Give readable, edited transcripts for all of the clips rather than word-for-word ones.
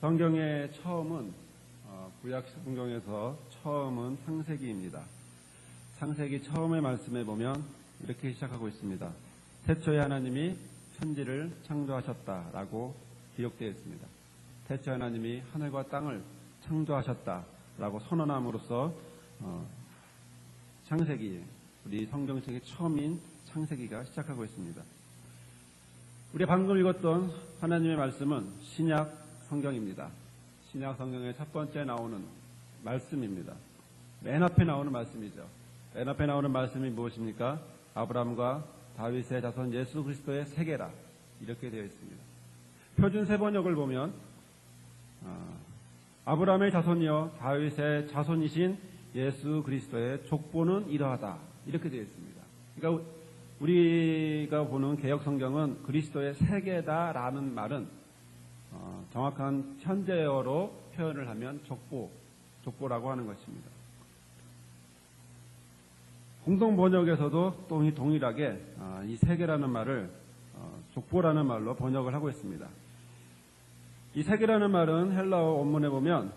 성경의 처음은 구약 성경에서 처음은 창세기입니다. 창세기 처음의 말씀에 보면 이렇게 시작하고 있습니다. 태초에 하나님이 천지를 창조하셨다라고 기록되어 있습니다. 태초에 하나님이 하늘과 땅을 창조하셨다라고 선언함으로써 창세기, 우리 성경책의 처음인 창세기가 시작하고 있습니다. 우리가 방금 읽었던 하나님의 말씀은 신약 성경입니다. 신약 성경의 첫 번째 나오는 말씀입니다. 맨 앞에 나오는 말씀이죠. 맨 앞에 나오는 말씀이 무엇입니까? 아브라함과 다윗의 자손 예수 그리스도의 세계라, 이렇게 되어 있습니다. 표준 세번역을 보면 아브라함의 자손이여 다윗의 자손이신 예수 그리스도의 족보는 이러하다, 이렇게 되어 있습니다. 그러니까 우리가 보는 개역 성경은 그리스도의 세계다라는 말은 정확한 현재어로 표현을 하면 족보라고 하는 것입니다. 공동 번역에서도 또 동일하게 이 세계라는 말을 족보라는 말로 번역을 하고 있습니다. 이 세계라는 말은 헬라어 원문에 보면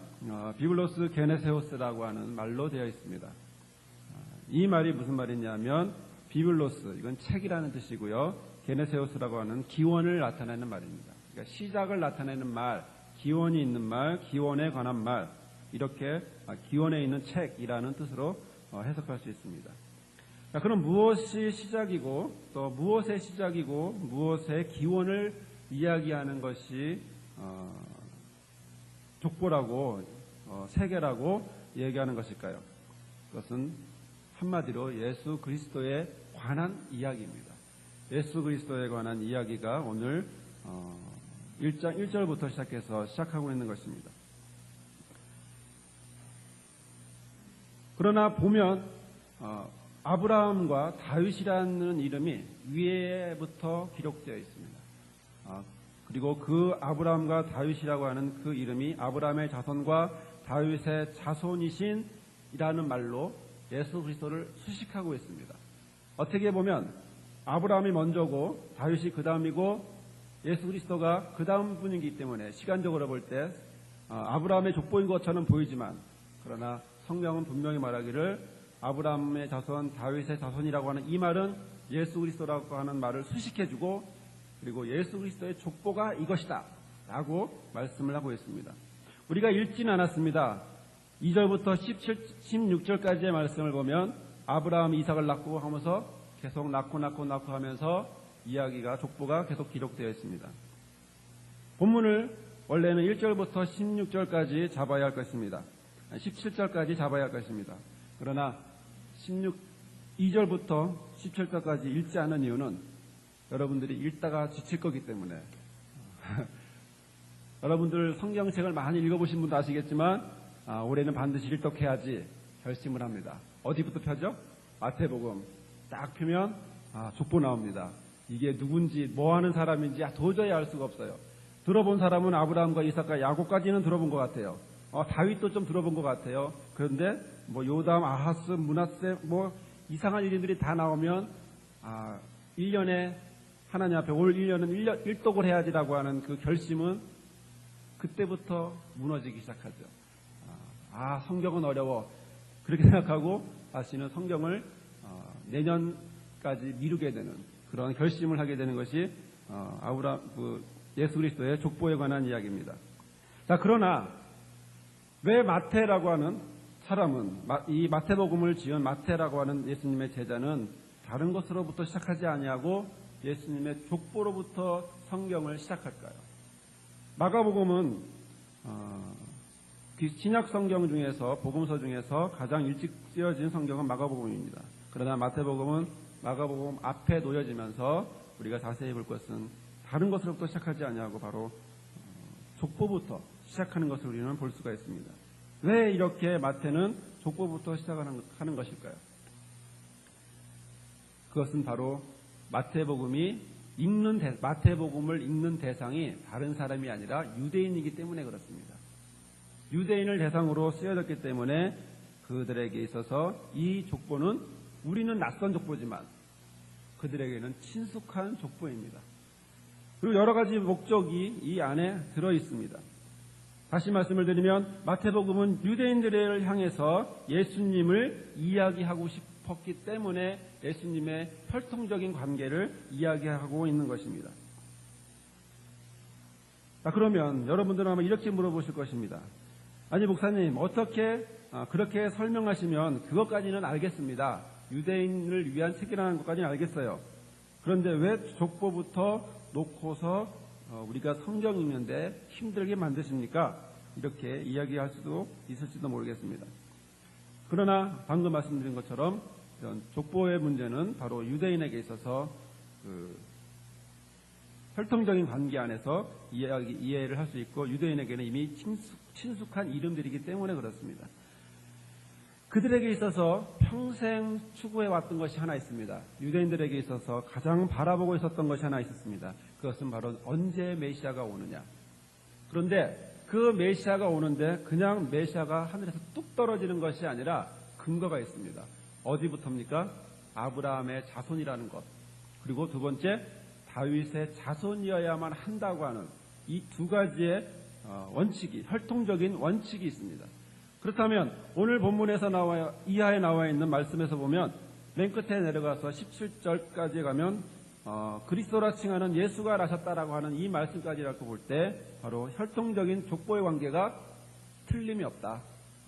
비블로스 게네세오스라고 하는 말로 되어 있습니다. 이 말이 무슨 말이냐면 비블로스, 이건 책이라는 뜻이고요. 게네세오스라고 하는 기원을 나타내는 말입니다. 그러니까 시작을 나타내는 말, 기원이 있는 말, 기원에 관한 말, 이렇게 기원에 있는 책이라는 뜻으로 해석할 수 있습니다. 자, 그럼 무엇이 시작이고 또 무엇의 시작이고 무엇의 기원을 이야기하는 것이 족보라고 세계라고 얘기하는 것일까요? 그것은 한마디로 예수 그리스도에 관한 이야기입니다. 예수 그리스도에 관한 이야기가 오늘 1장 1절부터 시작해서 시작하고 있는 것입니다. 그러나 보면 아브라함과 다윗이라는 이름이 위에부터 기록되어 있습니다. 그리고 그 아브라함과 다윗이라고 하는 그 이름이 아브라함의 자손과 다윗의 자손이신 이라는 말로 예수 그리스도를 수식하고 있습니다. 어떻게 보면 아브라함이 먼저고 다윗이 그 다음이고 예수 그리스도가 그 다음 분이기 때문에 시간적으로 볼 때 아브라함의 족보인 것처럼 보이지만, 그러나 성경은 분명히 말하기를 아브라함의 자손, 다윗의 자손이라고 하는 이 말은 예수 그리스도라고 하는 말을 수식해주고, 그리고 예수 그리스도의 족보가 이것이다 라고 말씀을 하고 있습니다. 우리가 읽지는 않았습니다. 2절부터 16절까지의 말씀을 보면 아브라함이 이삭을 낳고 하면서 계속 낳고 하면서 이야기가, 족보가 계속 기록되어 있습니다. 본문을 원래는 1절부터 16절까지 잡아야 할 것입니다. 17절까지 잡아야 할 것입니다. 그러나 2절부터 17절까지 읽지 않은 이유는 여러분들이 읽다가 지칠 거기 때문에 여러분들 성경책을 많이 읽어보신 분도 아시겠지만 올해는 반드시 일독해야지 결심을 합니다. 어디부터 펴죠? 마태복음 딱 펴면 족보 나옵니다. 이게 누군지 뭐하는 사람인지 도저히 알 수가 없어요. 들어본 사람은 아브라함과 이삭과 야곱까지는 들어본 것 같아요. 다윗도 좀 들어본 것 같아요. 그런데 요담, 아하스, 므낫세 이상한 이름들이 다 나오면 1년에 하나님 앞에 올 1년은 일독을 해야지라고 하는 그 결심은 그때부터 무너지기 시작하죠. 성경은 어려워, 그렇게 생각하고 다시는 성경을 내년까지 미루게 되는 그런 결심을 하게 되는 것이 예수 그리스도의 족보에 관한 이야기입니다. 자, 그러나 왜 마태라고 하는 사람은, 이 마태복음을 지은 마태라고 하는 예수님의 제자는 다른 것으로부터 시작하지 아니하고 예수님의 족보로부터 성경을 시작할까요? 마가복음은 신약 성경 중에서, 복음서 중에서 가장 일찍 쓰여진 성경은 마가복음입니다. 그러나 마태복음은 마가복음 앞에 놓여지면서 우리가 자세히 볼 것은 다른 것으로부터 시작하지 아니하고 바로 족보부터 시작하는 것을 우리는 볼 수가 있습니다. 왜 이렇게 마태는 족보부터 시작하는 것일까요? 그것은 바로 마태복음을 읽는 대상이 다른 사람이 아니라 유대인이기 때문에 그렇습니다. 유대인을 대상으로 쓰여졌기 때문에 그들에게 있어서 이 족보는, 우리는 낯선 족보지만 그들에게는 친숙한 족보입니다. 그리고 여러 가지 목적이 이 안에 들어 있습니다. 다시 말씀을 드리면 마태복음은 유대인들을 향해서 예수님을 이야기하고 싶었기 때문에 예수님의 혈통적인 관계를 이야기하고 있는 것입니다. 그러면 여러분들은 아마 이렇게 물어보실 것입니다. 아니 목사님, 어떻게 그렇게 설명하시면 그것까지는 알겠습니다. 유대인을 위한 책이라는 것까지는 알겠어요. 그런데 왜 족보부터 놓고서 우리가 성경 읽는데 힘들게 만드십니까? 이렇게 이야기할 수도 있을지도 모르겠습니다. 그러나 방금 말씀드린 것처럼 이런 족보의 문제는 바로 유대인에게 있어서 혈통적인 관계 안에서 이해를 할 수 있고 유대인에게는 이미 친숙한 이름들이기 때문에 그렇습니다. 그들에게 있어서 평생 추구해왔던 것이 하나 있습니다. 유대인들에게 있어서 가장 바라보고 있었던 것이 하나 있었습니다. 그것은 바로 언제 메시아가 오느냐. 그런데 그 메시아가 오는데 그냥 메시아가 하늘에서 뚝 떨어지는 것이 아니라 근거가 있습니다. 어디부터입니까? 아브라함의 자손이라는 것. 그리고 두 번째, 다윗의 자손이어야만 한다고 하는 이 두 가지의 원칙이, 혈통적인 원칙이 있습니다. 그렇다면 오늘 본문에서 이하에 나와 있는 말씀에서 보면 맨 끝에 내려가서 17절까지 가면 그리스도라 칭하는 예수가 나셨다라고 하는 이 말씀까지라고 볼 때 바로 혈통적인 족보의 관계가 틀림이 없다.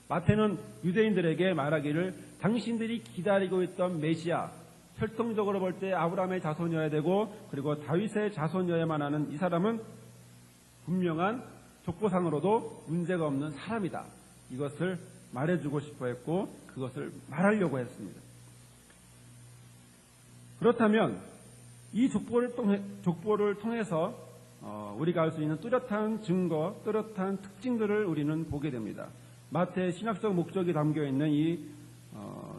마태는 유대인들에게 말하기를 당신들이 기다리고 있던 메시아, 혈통적으로 볼 때 아브라함의 자손이어야 되고 그리고 다윗의 자손이어야만 하는 이 사람은 분명한 족보상으로도 문제가 없는 사람이다. 이것을 말해주고 싶어 했고 그것을 말하려고 했습니다. 그렇다면 이 족보를 통해서 우리가 알 수 있는 뚜렷한 증거, 뚜렷한 특징들을 우리는 보게 됩니다. 마태의 신학적 목적이 담겨있는 이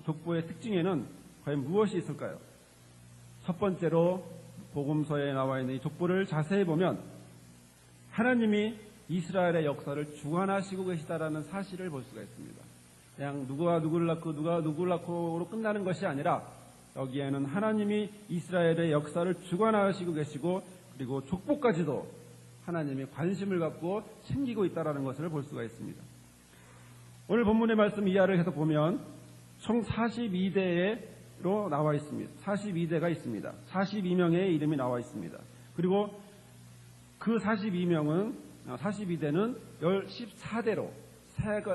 족보의 특징에는 과연 무엇이 있을까요? 첫 번째로 복음서에 나와 있는 이 족보를 자세히 보면 하나님이 이스라엘의 역사를 주관하시고 계시다라는 사실을 볼 수가 있습니다. 그냥 누가 누구를 낳고 누가 누구를 낳고로 끝나는 것이 아니라 여기에는 하나님이 이스라엘의 역사를 주관하시고 계시고 그리고 족보까지도 하나님이 관심을 갖고 챙기고 있다는 것을 볼 수가 있습니다. 오늘 본문의 말씀 이하를 해서 보면 총 42대로 나와 있습니다. 42대가 있습니다. 42명의 이름이 나와 있습니다. 그리고 그 42대는 14대로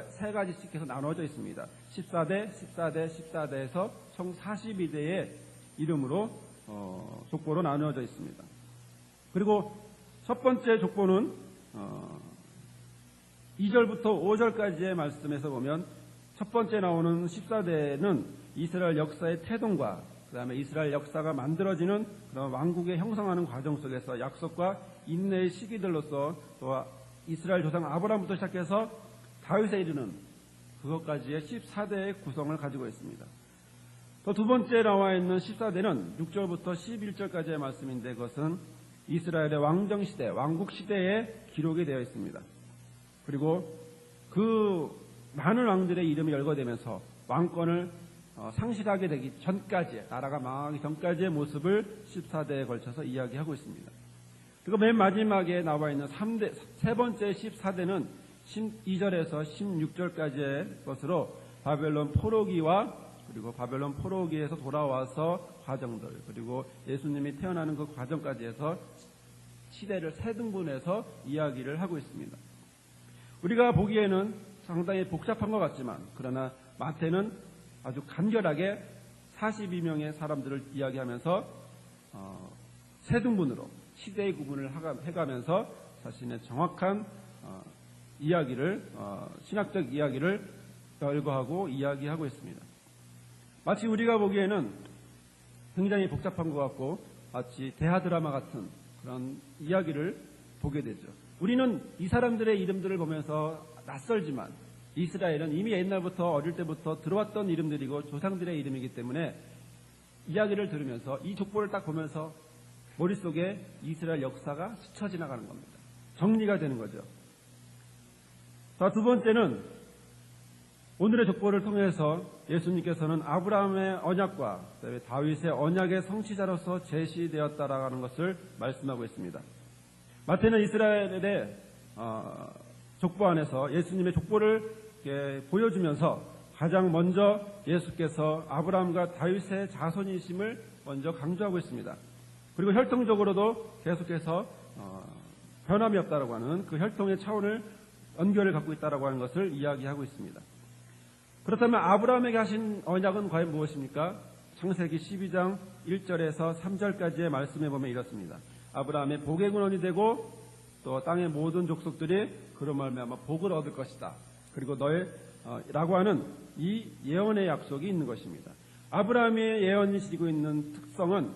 세 가지씩 해서 나눠져 있습니다. 14대, 14대, 14대에서 총 42대의 이름으로 족보로 나누어져 있습니다. 그리고 첫 번째 족보는 2절부터 5절까지의 말씀에서 보면 첫 번째 나오는 14대는 이스라엘 역사의 태동과 그 다음에 이스라엘 역사가 만들어지는 그런 왕국의 형성하는 과정 속에서 약속과 인내의 시기들로서 또 이스라엘 조상 아브라함부터 시작해서 다윗에 이르는 그것까지의 14대의 구성을 가지고 있습니다. 또 두 번째 나와 있는 14대는 6절부터 11절까지의 말씀인데 그것은 이스라엘의 왕정시대, 왕국시대에 기록이 되어 있습니다. 그리고 그 많은 왕들의 이름이 열거되면서 왕권을 상실하게 되기 전까지, 나라가 망하기 전까지의 모습을 14대에 걸쳐서 이야기하고 있습니다. 그리고 맨 마지막에 나와 있는 세 번째 14대는 12절에서 16절까지의 것으로 바벨론 포로기와 그리고 바벨론 포로기에서 돌아와서 과정들, 그리고 예수님이 태어나는 그 과정까지 해서 시대를 세 등분해서 이야기를 하고 있습니다. 우리가 보기에는 상당히 복잡한 것 같지만 그러나 마태는 아주 간결하게 42명의 사람들을 이야기하면서 세 등분으로 시대의 구분을 해가면서 자신의 정확한 이야기를 신학적 이야기를 열거하고 이야기하고 있습니다. 마치 우리가 보기에는 굉장히 복잡한 것 같고 마치 대하 드라마 같은 그런 이야기를 보게 되죠. 우리는 이 사람들의 이름들을 보면서 낯설지만 이스라엘은 이미 옛날부터 어릴 때부터 들어왔던 이름들이고 조상들의 이름이기 때문에 이야기를 들으면서 이 족보를 딱 보면서 머릿속에 이스라엘 역사가 스쳐 지나가는 겁니다. 정리가 되는 거죠. 자, 두 번째는 오늘의 족보를 통해서 예수님께서는 아브라함의 언약과 다윗의 언약의 성취자로서 제시되었다라는 것을 말씀하고 있습니다. 마태는 이스라엘의 족보 안에서 예수님의 족보를 보여주면서 가장 먼저 예수께서 아브라함과 다윗의 자손이심을 먼저 강조하고 있습니다. 그리고 혈통적으로도 계속해서 변함이 없다라고 하는 그 혈통의 차원을 연결을 갖고 있다라고 하는 것을 이야기하고 있습니다. 그렇다면 아브라함에게 하신 언약은 과연 무엇입니까? 창세기 12장 1절에서 3절까지의 말씀에 보면 이렇습니다. 아브라함의 복의 근원이 되고 또 땅의 모든 족속들이 그로 말미암아 복을 얻을 것이다. 그리고 너의 라고 하는 이 예언의 약속이 있는 것입니다. 아브라함의 예언이 지니고 있는 특성은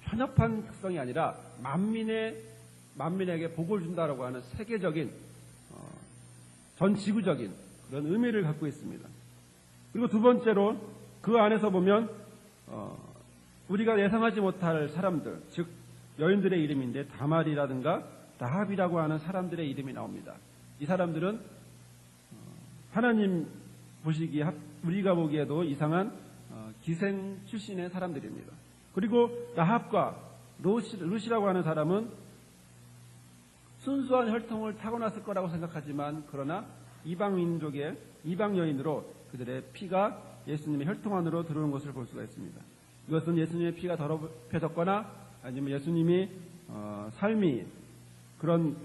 편협한 특성이 아니라 만민에게 복을 준다라고 하는 세계적인 전 지구적인 그런 의미를 갖고 있습니다. 그리고 두 번째로 그 안에서 보면 우리가 예상하지 못할 사람들, 즉 여인들의 이름인데 다말이라든가 라합이라고 하는 사람들의 이름이 나옵니다. 이 사람들은 하나님 보시기에 우리가 보기에도 이상한 기생 출신의 사람들입니다. 그리고 라합과 룻이라고 하는 사람은 순수한 혈통을 타고났을 거라고 생각하지만 그러나 이방 민족의 이방 여인으로 그들의 피가 예수님의 혈통 안으로 들어오는 것을 볼 수가 있습니다. 이것은 예수님의 피가 더럽혀졌거나 아니면 예수님이 삶이 그런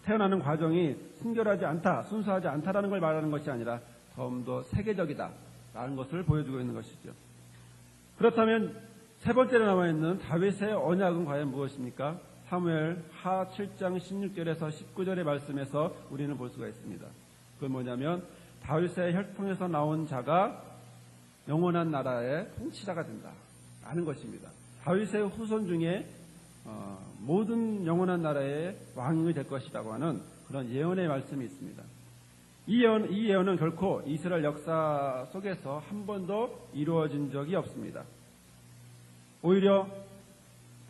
태어나는 과정이 순결하지 않다, 순수하지 않다라는 걸 말하는 것이 아니라 좀 더 세계적이다라는 것을 보여주고 있는 것이죠. 그렇다면 세 번째로 나와 있는 다윗의 언약은 과연 무엇입니까? 사무엘 하 7장 16절에서 19절의 말씀에서 우리는 볼 수가 있습니다. 그건 뭐냐면 다윗의 혈통에서 나온 자가 영원한 나라의 통치자가 된다라는 것입니다. 다윗의 후손 중에 모든 영원한 나라의 왕이 될 것이라고 하는 그런 예언의 말씀이 있습니다. 이 예언은 결코 이스라엘 역사 속에서 한 번도 이루어진 적이 없습니다. 오히려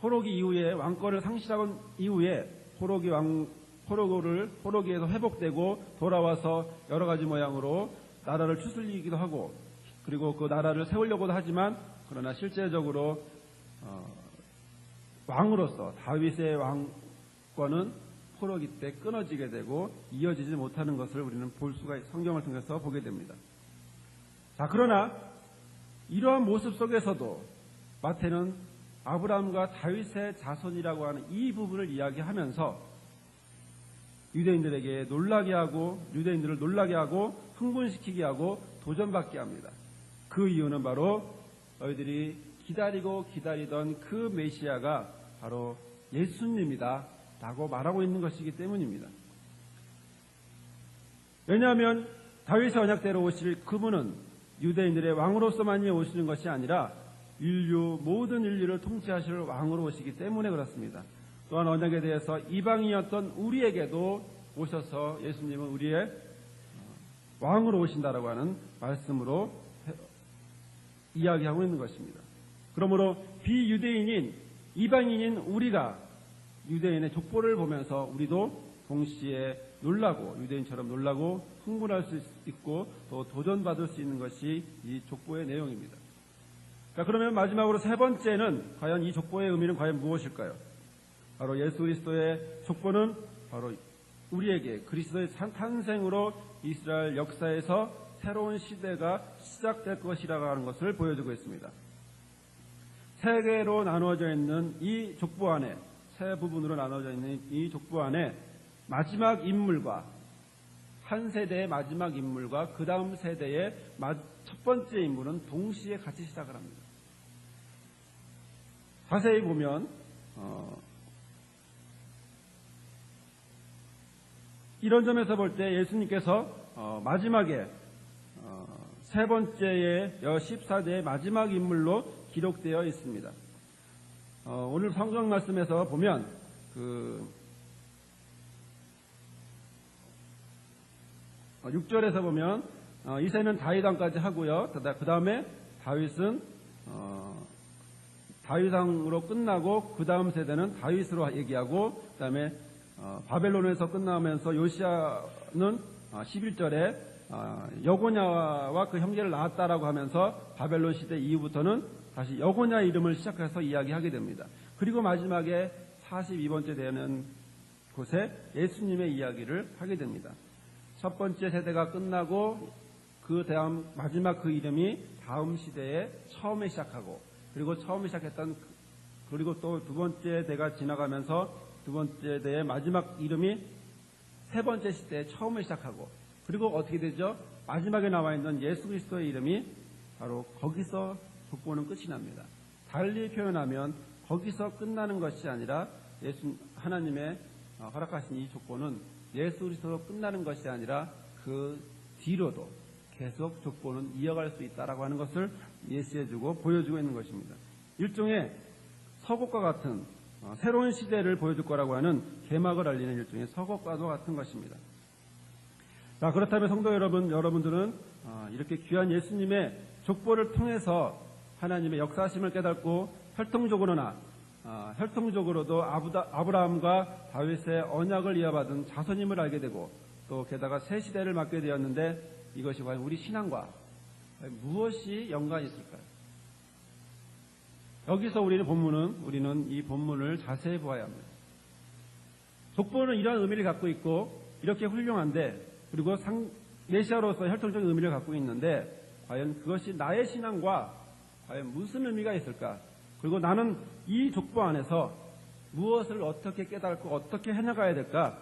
포로기 이후에 왕권을 상실한 이후에 포로기에서 회복되고 돌아와서 여러 가지 모양으로 나라를 추슬리기도 하고 그리고 그 나라를 세우려고도 하지만 그러나 실제적으로 왕으로서 다윗의 왕권은 포로기 때 끊어지게 되고 이어지지 못하는 것을 우리는 볼 수가 성경을 통해서 보게 됩니다. 자, 그러나 이러한 모습 속에서도 마태는 아브라함과 다윗의 자손이라고 하는 이 부분을 이야기하면서 유대인들을 놀라게 하고 흥분시키게 하고 도전받게 합니다. 그 이유는 바로 너희들이 기다리고 기다리던 그 메시아가 바로 예수님이다 라고 말하고 있는 것이기 때문입니다. 왜냐하면 다윗의 언약대로 오실 그분은 유대인들의 왕으로서만이 오시는 것이 아니라 모든 인류를 통치하실 왕으로 오시기 때문에 그렇습니다. 또한 언약에 대해서 이방인이었던 우리에게도 오셔서 예수님은 우리의 왕으로 오신다라고 하는 말씀으로 이야기하고 있는 것입니다. 그러므로 비유대인인 이방인인 우리가 유대인의 족보를 보면서 우리도 동시에 유대인처럼 놀라고 흥분할 수 있고 또 도전받을 수 있는 것이 이 족보의 내용입니다. 자, 그러면 마지막으로 세 번째는 과연 이 족보의 의미는 과연 무엇일까요? 바로 예수 그리스도의 족보는 바로 우리에게 그리스도의 탄생으로 이스라엘 역사에서 새로운 시대가 시작될 것이라고 하는 것을 보여주고 있습니다. 세 개로 나누어져 있는 이 족보 안에 세 부분으로 나눠져 있는 이 족보 안에 마지막 인물과 한 세대의 마지막 인물과 그 다음 세대의 첫 번째 인물은 동시에 같이 시작을 합니다. 자세히 보면 이런 점에서 볼 때 예수님께서 마지막에 세 번째의 14대의 마지막 인물로 기록되어 있습니다. 오늘 성경 말씀에서 보면 6절에서 보면 이새는 다윗 왕까지 하고요. 그 다음에 다윗은 다윗 왕으로 끝나고 그 다음 세대는 다윗으로 얘기하고 그 다음에 바벨론에서 끝나면서 요시야는 11절에 여고냐와 그 형제를 낳았다라고 하면서 바벨론 시대 이후부터는 다시 여고냐 이름을 시작해서 이야기하게 됩니다. 그리고 마지막에 42번째 되는 곳에 예수님의 이야기를 하게 됩니다. 첫 번째 세대가 끝나고 그 다음 마지막 그 이름이 다음 시대에 처음에 시작하고, 그리고 처음에 시작했던, 그리고 또 두 번째 대가 지나가면서 두 번째 대의 마지막 이름이 세 번째 시대에 처음에 시작하고, 그리고 어떻게 되죠? 마지막에 나와 있는 예수 그리스도의 이름이 바로 거기서 족보는 끝이 납니다. 달리 표현하면 거기서 끝나는 것이 아니라 하나님의 허락하신 이 족보는 예수 그리스도로 끝나는 것이 아니라 그 뒤로도 계속 족보는 이어갈 수 있다라고 하는 것을 예시해주고 보여주고 있는 것입니다. 일종의 서곡과 같은 새로운 시대를 보여줄 거라고 하는 개막을 알리는 일종의 서곡과도 같은 것입니다. 자, 그렇다면 성도 여러분들은 이렇게 귀한 예수님의 족보를 통해서 하나님의 역사심을 깨닫고 혈통적으로도 아브라함과 다윗의 언약을 이어받은 자손임을 알게 되고, 또 게다가 새 시대를 맞게 되었는데 이것이 과연 우리 신앙과 무엇이 연관이 있을까요? 여기서 우리는 이 본문을 자세히 보아야 합니다. 족보는 이러한 의미를 갖고 있고 이렇게 훌륭한데, 그리고 메시아로서 혈통적인 의미를 갖고 있는데 과연 그것이 나의 신앙과 과연 무슨 의미가 있을까? 그리고 나는 이 족보 안에서 무엇을 어떻게 깨닫고 어떻게 해나가야 될까?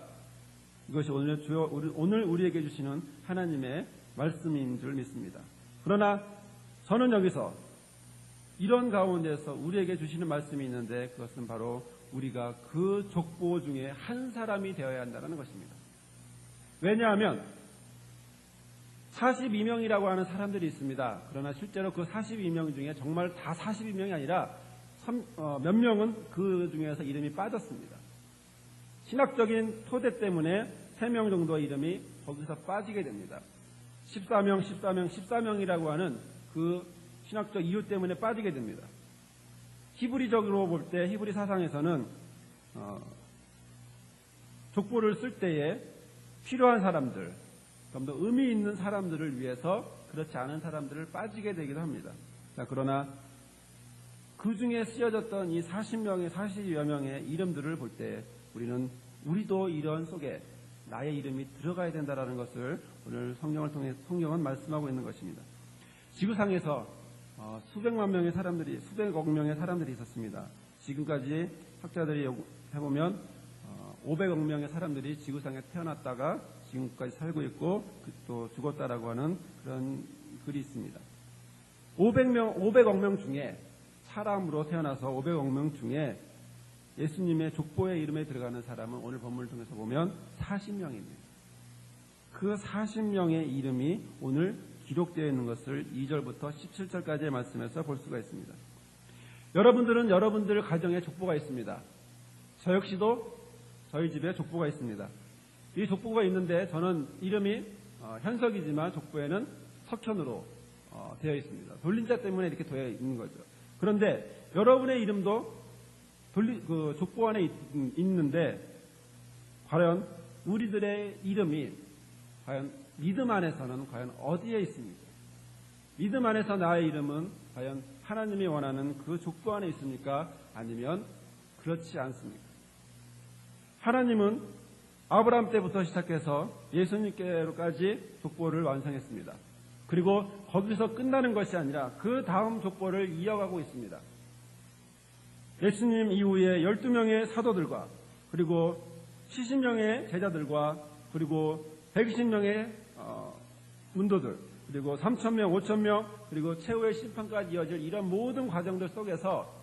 이것이 오늘 우리에게 주시는 하나님의 말씀인 줄 믿습니다. 그러나 저는 여기서 이런 가운데서 우리에게 주시는 말씀이 있는데, 그것은 바로 우리가 그 족보 중에 한 사람이 되어야 한다는 것입니다. 왜냐하면 42명이라고 하는 사람들이 있습니다. 그러나 실제로 그 42명 중에 정말 다 42명이 아니라 몇 명은 그 중에서 이름이 빠졌습니다. 신학적인 토대 때문에 3명 정도의 이름이 거기서 빠지게 됩니다. 14명이라고 하는 그 신학적 이유 때문에 빠지게 됩니다. 히브리적으로 볼 때, 히브리 사상에서는 족보를 쓸 때에 필요한 사람들, 좀 더 의미 있는 사람들을 위해서 그렇지 않은 사람들을 빠지게 되기도 합니다. 자, 그러나 그 중에 쓰여졌던 이 40여 명의 이름들을 볼 때 우리도 이런 속에 나의 이름이 들어가야 된다는 것을 오늘 성경을 통해 성경은 말씀하고 있는 것입니다. 지구상에서 수백억 명의 사람들이 있었습니다. 지금까지 학자들이 해보면 500억 명의 사람들이 지구상에 태어났다가 지금까지 살고 있고 또 죽었다라고 하는 그런 글이 있습니다. 500억 명 중에, 사람으로 태어나서 500억 명 중에 예수님의 족보의 이름에 들어가는 사람은 오늘 본문을 통해서 보면 40명입니다. 그 40명의 이름이 오늘 기록되어 있는 것을 2절부터 17절까지의 말씀에서 볼 수가 있습니다. 여러분들은 여러분들 가정에 족보가 있습니다. 저 역시도 저희 집에 족보가 있습니다. 이 족보가 있는데 저는 이름이 현석이지만 족보에는 석현으로 되어 있습니다. 돌린 자 때문에 이렇게 되어 있는 거죠. 그런데 여러분의 이름도 그 족보 안에 있는데, 과연 우리들의 이름이 과연 믿음 안에서는 과연 어디에 있습니까? 믿음 안에서 나의 이름은 과연 하나님이 원하는 그 족보 안에 있습니까? 아니면 그렇지 않습니까? 하나님은 아브라함 때부터 시작해서 예수님께로까지 족보를 완성했습니다. 그리고 거기서 끝나는 것이 아니라 그 다음 족보를 이어가고 있습니다. 예수님 이후에 12명의 사도들과, 그리고 70명의 제자들과, 그리고 120명의 문도들, 그리고 3,000명, 5,000명, 그리고 최후의 심판까지 이어질 이런 모든 과정들 속에서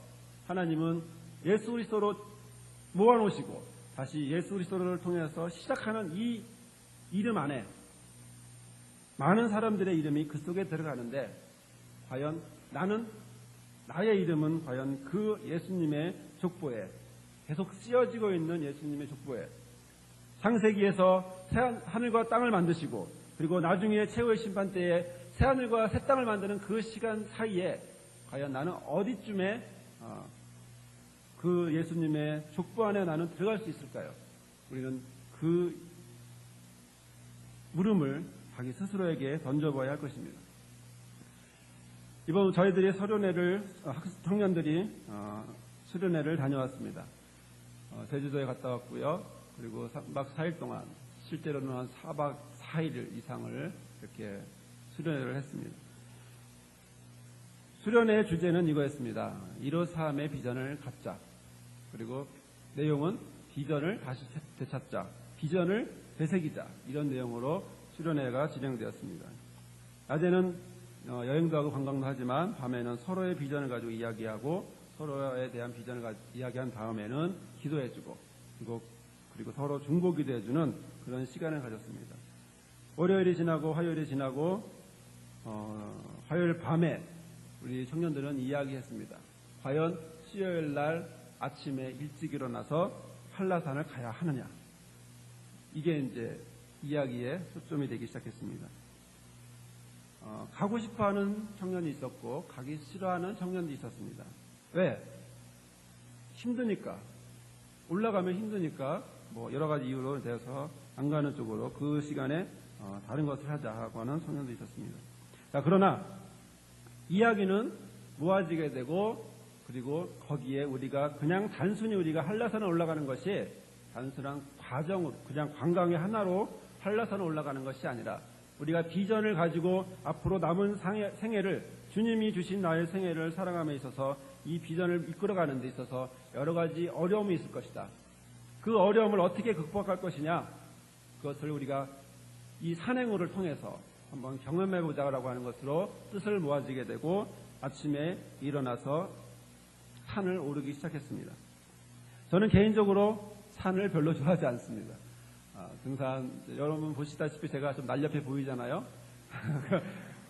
하나님은 예수 그리스도로 모아놓으시고 다시 예수 그리스도를 통해서 시작하는 이 이름 안에 많은 사람들의 이름이 그 속에 들어가는데, 과연 나의 이름은 과연 그 예수님의 족보에 계속 쓰여지고 있는 예수님의 족보에, 창세기에서 하늘과 땅을 만드시고 그리고 나중에 최후의 심판 때에 새하늘과 새 땅을 만드는 그 시간 사이에 과연 나는 어디쯤에 그 예수님의 족보 안에 나는 들어갈 수 있을까요? 우리는 그 물음을 자기 스스로에게 던져봐야 할 것입니다. 이번 저희들이 청년들이 수련회를 다녀왔습니다. 제주도에 갔다 왔고요. 그리고 3박 4일 동안 실제로는 한 4박 4일 이상을 이렇게 수련회를 했습니다. 수련회의 주제는 이거였습니다. 153의 비전을 갖자. 그리고 내용은 비전을 다시 되찾자. 비전을 되새기자. 이런 내용으로 수련회가 진행되었습니다. 낮에는 여행도 하고 관광도 하지만 밤에는 서로의 비전을 가지고 이야기하고 서로에 대한 비전을 이야기한 다음에는 기도해주고 그리고 서로 중보기도해주는 그런 시간을 가졌습니다. 월요일이 지나고 화요일이 지나고 화요일 밤에 우리 청년들은 이야기했습니다. 과연 수요일 날 아침에 일찍 일어나서 한라산을 가야 하느냐. 이게 이제 이야기에 초점이 되기 시작했습니다. 가고 싶어하는 청년이 있었고 가기 싫어하는 청년도 있었습니다. 왜? 힘드니까. 올라가면 힘드니까 뭐 여러 가지 이유로 돼서 안 가는 쪽으로 그 시간에 다른 것을 하자고 하는 청년도 있었습니다. 자, 그러나 이야기는 모아지게 되고 그리고 거기에 우리가 그냥 단순히 우리가 한라산을 올라가는 것이 단순한 과정으로 그냥 관광의 하나로 한라산을 올라가는 것이 아니라 우리가 비전을 가지고 앞으로 남은 생애를 주님이 주신 나의 생애를 살아감에 있어서 이 비전을 이끌어가는 데 있어서 여러 가지 어려움이 있을 것이다. 그 어려움을 어떻게 극복할 것이냐, 그것을 우리가 이 산행호를 통해서 한번 경험해보자라고 하는 것으로 뜻을 모아지게 되고 아침에 일어나서 산을 오르기 시작했습니다. 저는 개인적으로 산을 별로 좋아하지 않습니다. 등산, 여러분 보시다시피 제가 좀 날렵해 보이잖아요.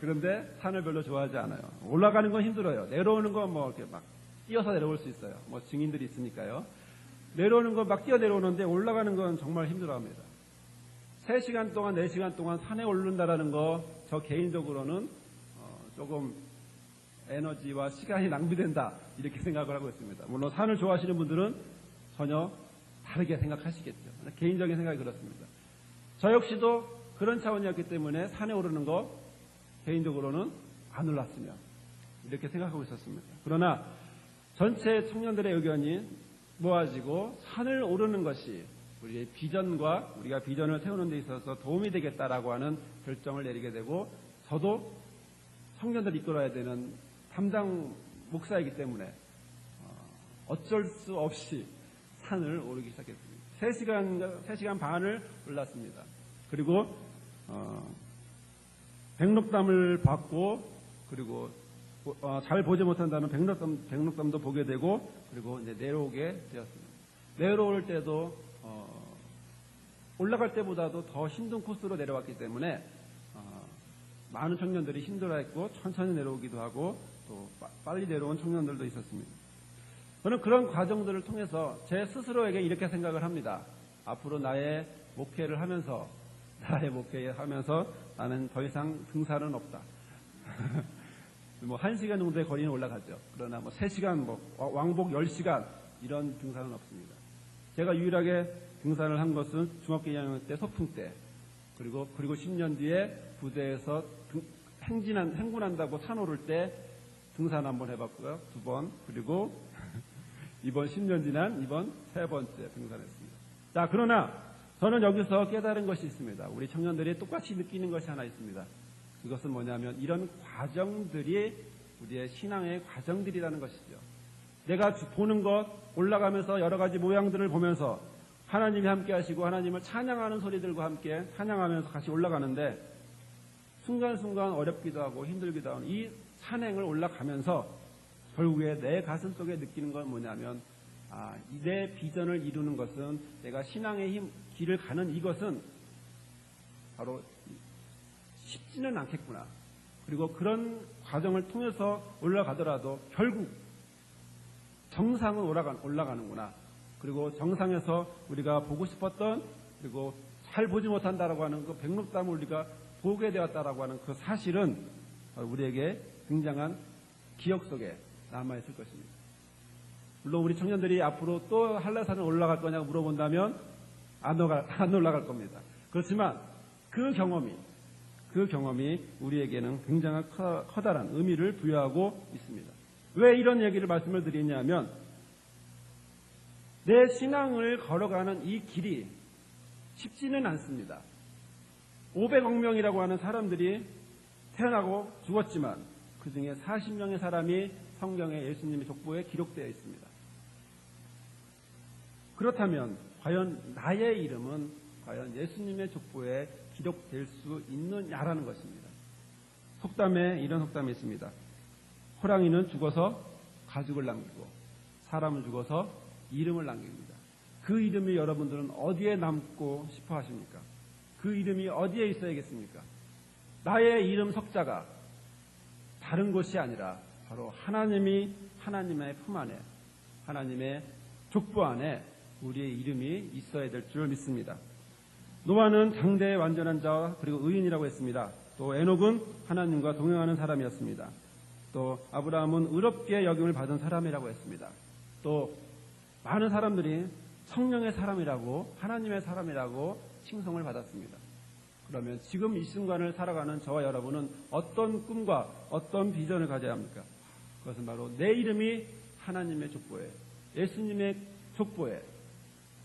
그런데 산을 별로 좋아하지 않아요. 올라가는 건 힘들어요. 내려오는 건 뭐 이렇게 막 뛰어서 내려올 수 있어요. 뭐 증인들이 있으니까요. 내려오는 건 막 뛰어 내려오는데 올라가는 건 정말 힘들어합니다. 3시간 동안, 4시간 동안 산에 오른다라는 거, 저 개인적으로는 조금 에너지와 시간이 낭비된다, 이렇게 생각을 하고 있습니다. 물론 산을 좋아하시는 분들은 전혀 다르게 생각하시겠죠. 개인적인 생각이 그렇습니다. 저 역시도 그런 차원이었기 때문에 산에 오르는 거 개인적으로는 안 올랐으면 이렇게 생각하고 있었습니다. 그러나 전체 청년들의 의견이 모아지고 산을 오르는 것이 우리의 비전과 우리가 비전을 세우는 데 있어서 도움이 되겠다라고 하는 결정을 내리게 되고, 저도 청년들 이끌어야 되는 담당 목사이기 때문에 어쩔 수 없이 산을 오르기 시작했습니다. 3시간 반을 올랐습니다. 그리고 백록담을 받고 그리고 잘 보지 못한다는 백록담도 보게 되고 그리고 이제 내려오게 되었습니다. 내려올 때도 올라갈 때보다도 더 힘든 코스로 내려왔기 때문에 많은 청년들이 힘들어했고 천천히 내려오기도 하고 또 빨리 내려온 청년들도 있었습니다. 저는 그런 과정들을 통해서 제 스스로에게 이렇게 생각을 합니다. 앞으로 나의 목회를 하면서 나는 더 이상 등산은 없다. 뭐 1시간 정도의 거리는 올라가죠. 그러나 뭐 3시간, 왕복 10시간 이런 등산은 없습니다. 제가 유일하게 등산을 한 것은 중학교 2학년 때 소풍 때, 그리고 10년 뒤에 부대에서 행군한다고 산 오를 때 등산 한번 해봤고요. 2번, 그리고 이번 10년 지난 이번 3번째 등산했습니다. 자, 그러나 저는 여기서 깨달은 것이 있습니다. 우리 청년들이 똑같이 느끼는 것이 하나 있습니다. 그것은 뭐냐면 이런 과정들이 우리의 신앙의 과정들이라는 것이죠. 내가 보는 것, 올라가면서 여러 가지 모양들을 보면서 하나님이 함께 하시고 하나님을 찬양하는 소리들과 함께 찬양하면서 같이 올라가는데 순간순간 어렵기도 하고 힘들기도 하고 이 산행을 올라가면서 결국에 내 가슴 속에 느끼는 건 뭐냐면 내 비전을 이루는 것은 내가 신앙의 길을 가는 이것은 바로 쉽지는 않겠구나. 그리고 그런 과정을 통해서 올라가더라도 결국 정상은 올라가는구나. 그리고 정상에서 우리가 보고 싶었던 그리고 잘 보지 못한다라고 하는 그 백록담을 우리가 보게 되었다라고 하는 그 사실은 우리에게 굉장한 기억 속에 남아있을 것입니다. 물론 우리 청년들이 앞으로 또 한라산을 올라갈 거냐고 물어본다면 안 올라갈 겁니다. 그렇지만 그 경험이 우리에게는 굉장한 커다란 의미를 부여하고 있습니다. 왜 이런 얘기를 말씀을 드리냐면 내 신앙을 걸어가는 이 길이 쉽지는 않습니다. 500억 명이라고 하는 사람들이 태어나고 죽었지만 그 중에 40명의 사람이 성경에 예수님의 족보에 기록되어 있습니다. 그렇다면 과연 나의 이름은 과연 예수님의 족보에 기록될 수 있느냐라는 것입니다. 속담에 이런 속담이 있습니다. 호랑이는 죽어서 가죽을 남기고 사람은 죽어서 이름을 남깁니다. 그 이름이 여러분들은 어디에 남고 싶어 하십니까? 그 이름이 어디에 있어야겠습니까? 나의 이름 석자가 다른 곳이 아니라 바로 하나님의 품 안에, 하나님의 족보 안에 우리의 이름이 있어야 될 줄 믿습니다. 노아는 장대의 완전한 자 그리고 의인이라고 했습니다. 또 에녹은 하나님과 동행하는 사람이었습니다. 또 아브라함은 의롭게 여김을 받은 사람이라고 했습니다. 또 많은 사람들이 성령의 사람이라고 하나님의 사람이라고 칭송을 받았습니다. 그러면 지금 이 순간을 살아가는 저와 여러분은 어떤 꿈과 어떤 비전을 가져야 합니까? 그것은 바로 내 이름이 하나님의 족보에, 예수님의 족보에,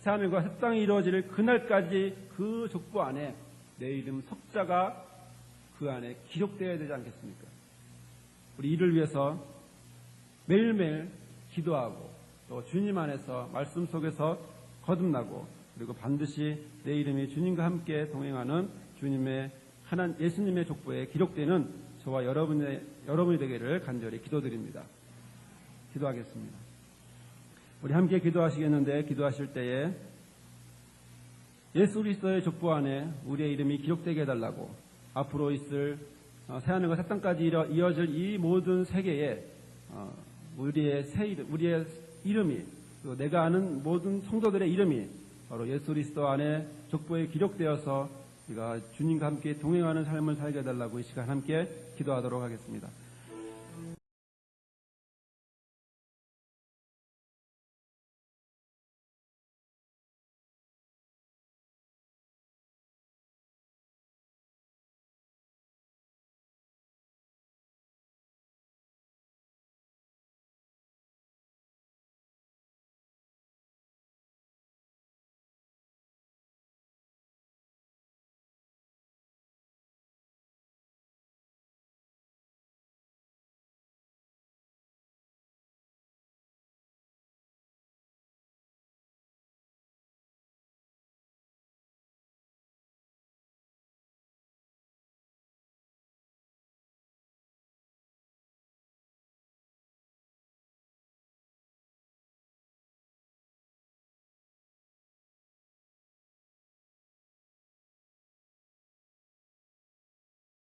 새하늘과 새 땅이 이루어질 그날까지 그 족보 안에 내 이름 석자가 그 안에 기록되어야 되지 않겠습니까? 우리 이를 위해서 매일매일 기도하고 또 주님 안에서 말씀 속에서 거듭나고 그리고 반드시 내 이름이 주님과 함께 동행하는 주님의 예수님의 족보에 기록되는 저와 여러분이 되기를 간절히 기도드립니다. 기도하겠습니다. 우리 함께 기도하시겠는데 기도하실 때에 예수 그리스도의 족보 안에 우리의 이름이 기록되게 해달라고 앞으로 있을 새하늘과 새 땅까지 이어질 이 모든 세계에 우리의 이름이 또 내가 아는 모든 성도들의 이름이 바로 예수 그리스도 안에 족보에 기록되어서 우리가 주님과 함께 동행하는 삶을 살게 해달라고 이 시간 함께 기도하도록 하겠습니다.